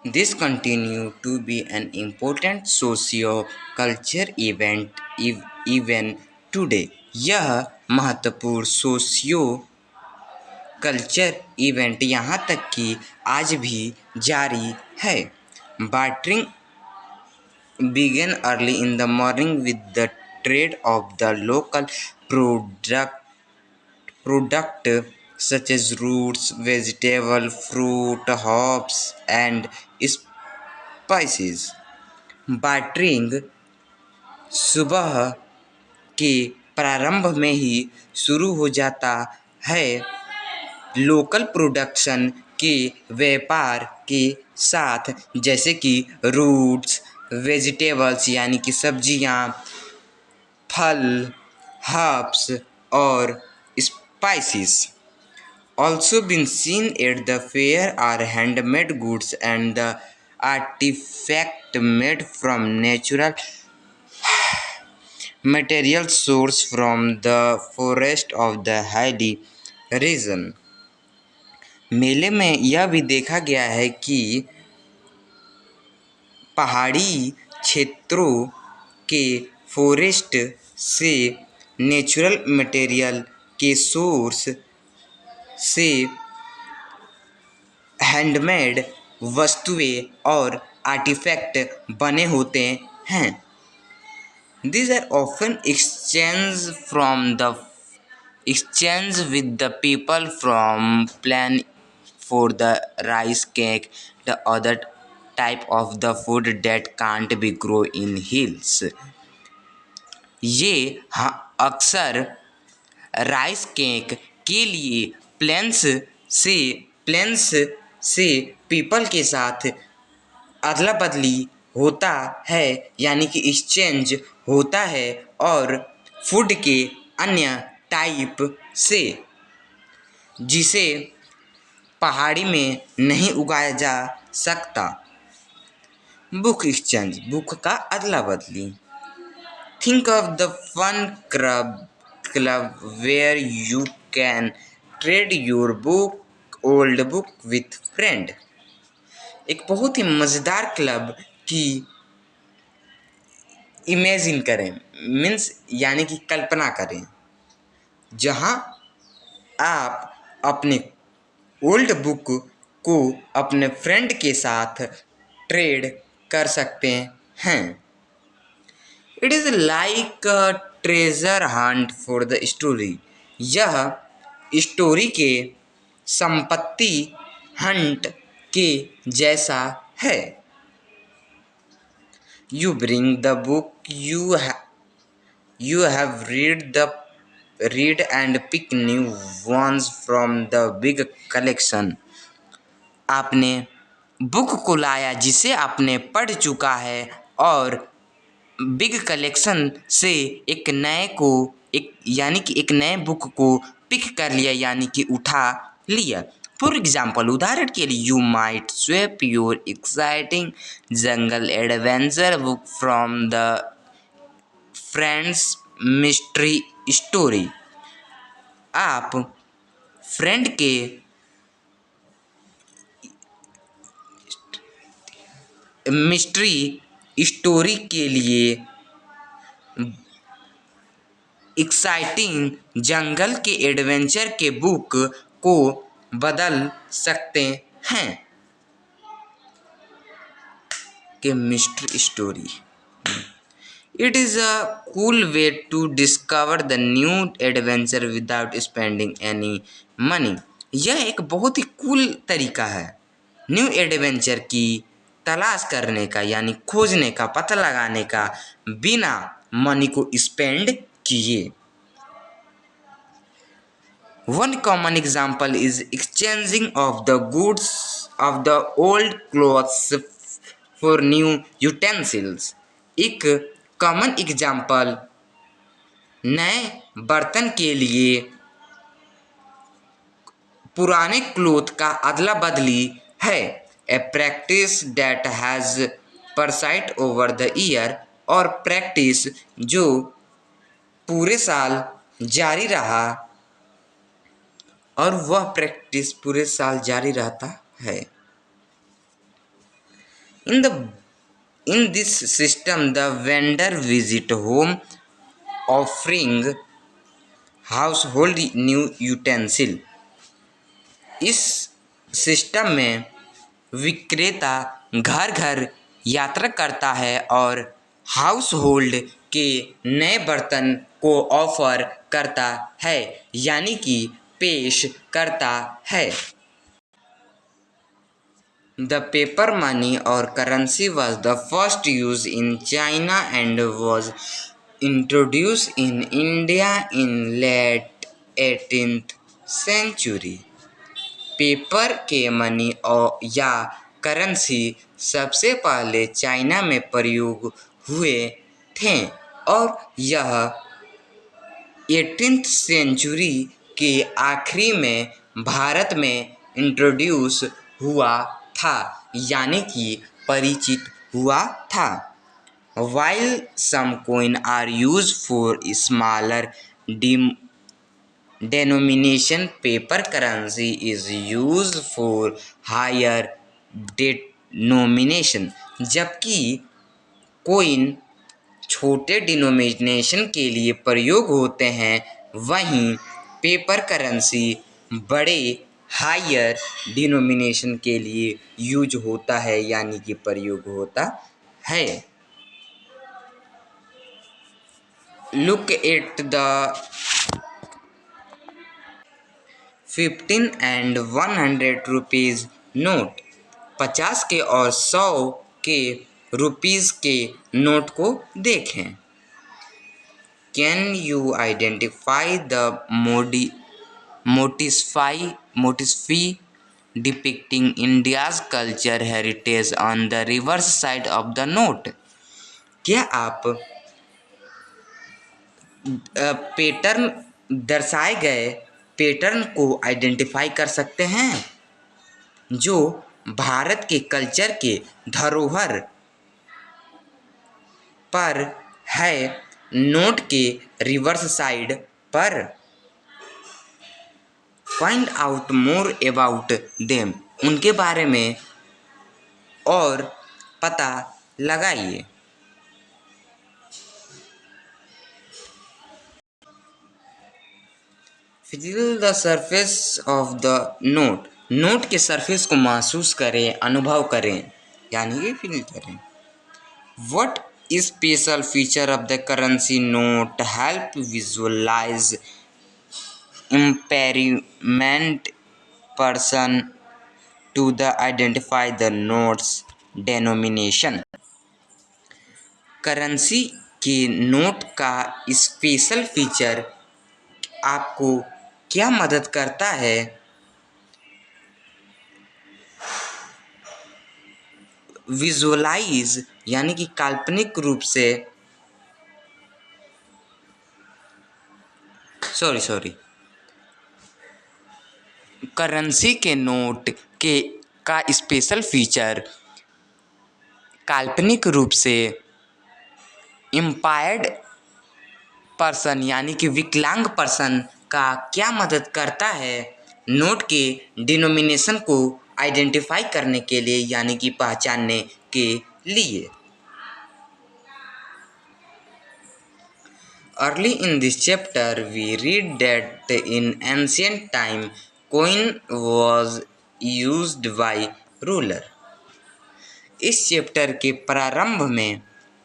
This continues to be an important socio-culture even today. यह महत्वपूर्ण socio culture event यहाँ तक कि आज भी जारी है। Bartering began early in the morning with the trade of the local product such as roots, vegetables, fruit, herbs, and spices. Bartering सुबह के प्रारंभ में ही शुरू हो जाता है लोकल प्रोडक्शन के व्यापार के साथ, जैसे कि रूट्स, वेजिटेबल्स यानी कि सब्जियां, फल, हर्ब्स और spices. Also been seen at the fair are handmade goods and the artifact made from natural material sourced from the forest of the Hilly region। मेले में यह भी देखा गया है कि पहाड़ी क्षेत्रों के फॉरेस्ट से नेचुरल मटेरियल के सोर्स से हैंडमेड वस्तुएं और आर्टिफैक्ट बने होते हैं। These are often exchanged with the people from plan for the rice cake, the other type of the food that can't be grown in hills। ये अक्सर राइस केक के लिए प्लेन्स से पीपल के साथ अदला बदली होता है, यानी कि एक्सचेंज होता है, और फूड के अन्य टाइप से जिसे पहाड़ी में नहीं उगाया जा सकता। बुक एक्सचेंज, बुक का अदला बदली। Think of the fun club where you can trade your old book with friend. एक बहुत ही मज़ेदार क्लब की इमेजिन करें, मीन्स यानी कि कल्पना करें, जहां आप अपने ओल्ड बुक को अपने फ्रेंड के साथ ट्रेड कर सकते हैं। It is like a treasure Hunt for the story. यह स्टोरी के संपत्ति हंट के जैसा है। You bring the book you have read and pick new ones from the big collection। आपने बुक को लाया जिसे आपने पढ़ चुका है और बिग कलेक्शन से एक नए बुक को पिक कर लिया, यानी कि उठा लिया। फॉर एग्जाम्पल, उदाहरण के लिए, you might swap your exciting jungle adventure book from the friends mystery story. आप फ्रेंड के मिस्ट्री स्टोरी के लिए एक्साइटिंग जंगल के एडवेंचर के बुक को बदल सकते हैं। के mystery story, it is a cool way to discover the new adventure without spending any money. यह एक बहुत ही कूल तरीका है न्यू एडवेंचर की तलाश करने का, यानी खोजने का, पता लगाने का, बिना मनी को स्पेंड किए। One common example is exchanging of the goods of the old clothes for new utensils। एक कॉमन एग्जाम्पल नए बर्तन के लिए पुराने क्लोथ का अदला बदली है। A practice that has persisted over the year, और प्रैक्टिस जो पूरे साल जारी रहा, और वह प्रैक्टिस पूरे साल जारी रहता है। In the in this system, the vendor visit home offering household new utensil. इस सिस्टम में विक्रेता घर घर यात्रा करता है और हाउस होल्ड के नए बर्तन को ऑफर करता है यानी कि पेश करता है। द पेपर मनी और currency was the first use in China and was introduce in India in late 18th century. Paper के मनी और या करेंसी सबसे पहले चाइना में प्रयोग हुए थे और यह 18th सेंचुरी के आखिरी में भारत में इंट्रोड्यूस हुआ था यानी कि परिचित हुआ था। While some coin are used for smaller denomination, paper currency is used for higher denomination। जबकि कोइन छोटे डिनोमिनेशन के लिए प्रयोग होते हैं, वहीं पेपर करेंसी बड़े हायर डिनोमिनेशन के लिए यूज होता है यानी कि प्रयोग होता है। Look at the 15 and 100 rupees note. 50 के और 100 के रुपीज़ के नोट को देखें। Can you identify the motifs depicting India's culture heritage on the reverse side of the note? क्या आप पैटर्न दर्शाए गए पैटर्न को आइडेंटिफाई कर सकते हैं जो भारत के कल्चर के धरोहर पर है नोट के रिवर्स साइड पर? Find out more about them, उनके बारे में और पता लगाइए। Feel the surface of the note, note के सरफेस को महसूस करें, अनुभव करें यानी कि फील करें। What special feature of the currency note help visualise impairment person to the identify the notes denomination? Currency के नोट का स्पेशल फीचर आपको क्या मदद करता है विजुअलाइज यानी कि काल्पनिक रूप से करेंसी के नोट के का स्पेशल फीचर काल्पनिक रूप से इम्पायर्ड पर्सन यानी कि विकलांग पर्सन का क्या मदद करता है नोट के डिनोमिनेशन को आइडेंटिफाई करने के लिए यानी कि पहचानने के लिए। Early in this chapter, we read that in ancient time, coin was used by ruler। इस चैप्टर के प्रारंभ में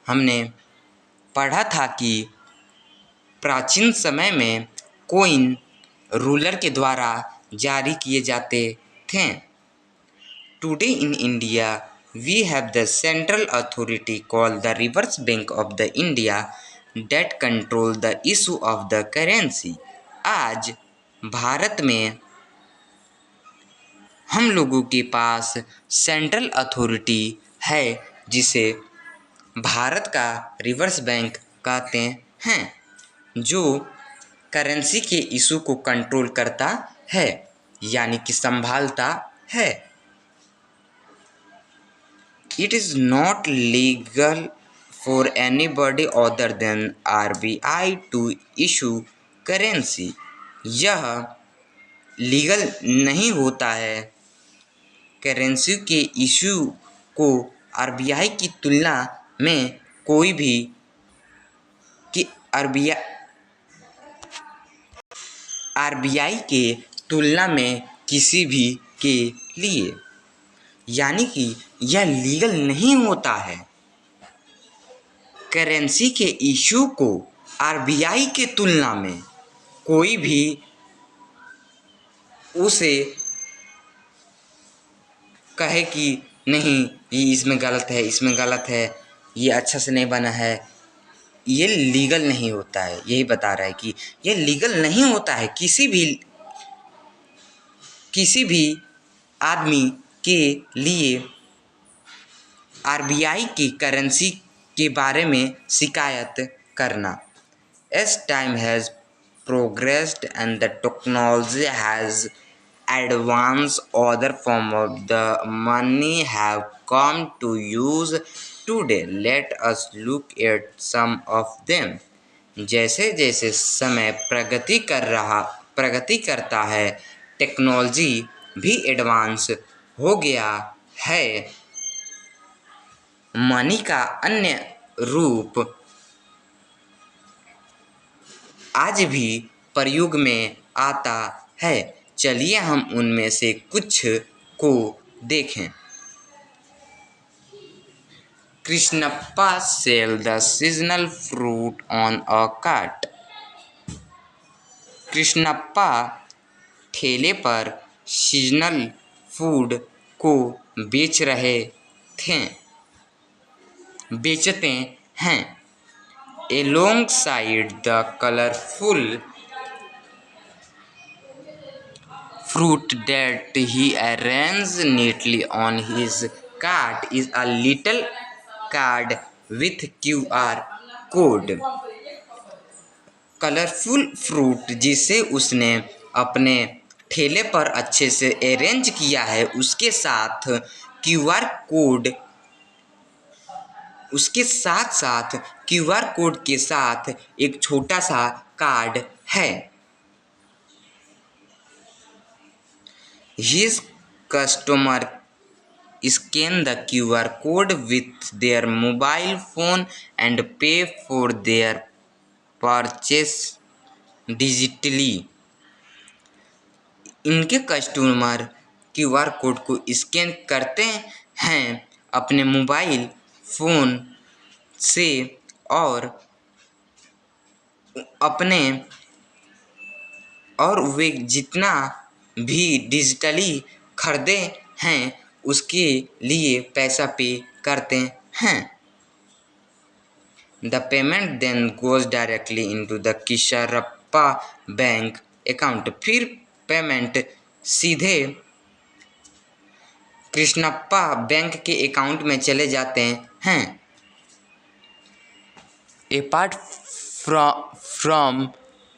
हमने पढ़ा था कि प्राचीन समय में कोइन रूलर के द्वारा जारी किए जाते थे। Today in India we have the central authority called the reserve bank of the India that control the issue of the currency. आज भारत में हम लोगों के पास सेंट्रल अथॉरिटी है जिसे भारत का रिवर्स बैंक कहते हैं, जो करेंसी के इशू को कंट्रोल करता है यानी कि संभालता है। It is not legal for anybody other than RBI to issue currency. यह लीगल नहीं होता है करेंसी के इशू को आरबीआई की तुलना में कोई भी कि आरबीआई के तुलना में किसी भी के लिए, यानी कि यह लीगल नहीं होता है। करेंसी के इशू को आरबीआई के तुलना में कोई भी उसे कहे कि नहीं ये इसमें गलत है, इसमें गलत है, ये अच्छा से नहीं बना है, ये लीगल नहीं होता है। यही बता रहा है कि ये लीगल नहीं होता है किसी भी आदमी के लिए आरबीआई की करेंसी के बारे में शिकायत करना। As time has progressed and the technology has advanced, other forms of the money have come to use today. Let us look at some of them. जैसे जैसे समय प्रगति करता है, टेक्नोलॉजी भी एडवांस हो गया है। मनी का अन्य रूप आज भी प्रयोग में आता है। चलिए हम उनमें से कुछ को देखें। Krishnappa sell the seasonal fruit on a cart. Krishnappa ठेले पर सीजनल फूड को बेचते हैं। Alongside the colorful fruit that he arranged neatly on his cart is a little card with QR code. Colourful fruit जिसे उसने अपने ठेले पर अच्छे से अरेंज किया है, उसके साथ क्यूआर कोड के साथ एक छोटा सा कार्ड है। His customer scan the QR code with their mobile phone and pay for their purchase digitally. इनके कस्टमर क्यूआर कोड को स्कैन करते हैं अपने मोबाइल फ़ोन से और वे जितना भी डिजिटली खरीदे हैं उसके लिए पैसा पे करते हैं। The payment then goes directly into the Kishorappa bank account. फिर पेमेंट सीधे कृष्णप्पा बैंक के अकाउंट में चले जाते हैं। Apart from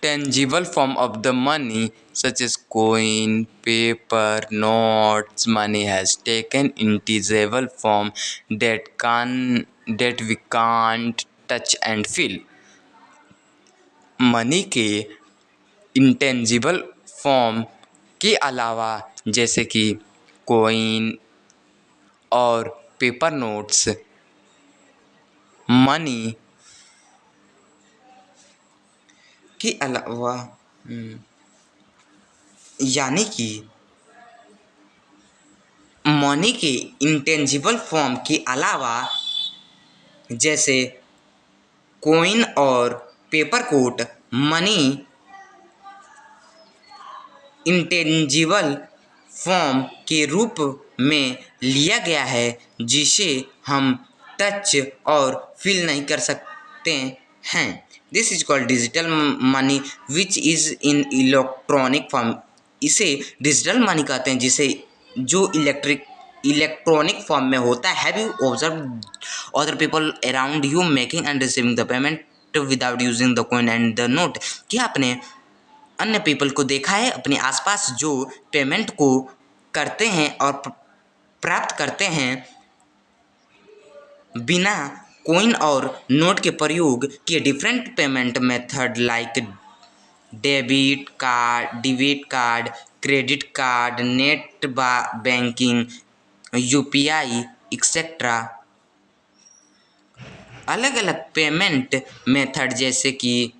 tangible form of the money such as coin, paper, notes, money has taken intangible form that we can't touch and feel. Money के intangible form के अलावा जैसे कि कोइन और पेपर नोट्स, मनी के अलावा यानी कि मनी के इंटेंजिबल फॉर्म के अलावा जैसे कोइन और पेपर कोट, मनी इंटेंजिबल फॉर्म के रूप में लिया गया है जिसे हम टच और फील नहीं कर सकते हैं। This is called digital money which is in electronic form. इसे डिजिटल मनी कहते हैं जिसे जो इलेक्ट्रॉनिक फॉर्म में होता है। Have you observe other people around you making and receiving the payment without using the coin and the note? क्या आपने अन्य पीपल को देखा है अपने आसपास जो पेमेंट को करते हैं और प्राप्त करते हैं बिना कॉइन और नोट के प्रयोग किए? Different payment method like debit card, credit card, net banking, UPI etcetera अलग अलग पेमेंट मेथड जैसे कि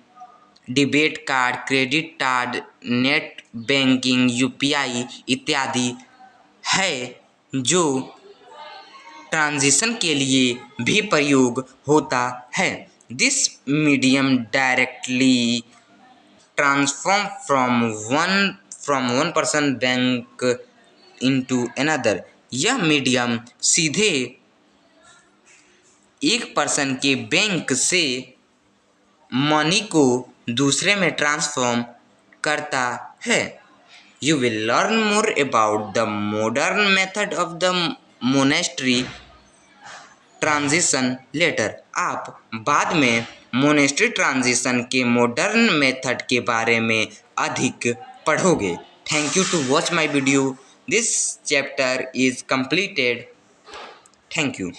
debit card, credit card, net banking, UPI इत्यादि है जो ट्रांजिशन के लिए भी प्रयोग होता है। This medium directly transform from one person bank into another. यह मीडियम सीधे एक पर्सन के बैंक से मनी को दूसरे में ट्रांसफॉर्म करता है। You will learn more about the modern method of the monastery transition later। आप बाद में मोनेस्ट्री ट्रांजिशन के मॉडर्न मेथड के बारे में अधिक पढ़ोगे। Thank you to watch my video. This chapter is completed। Thank you.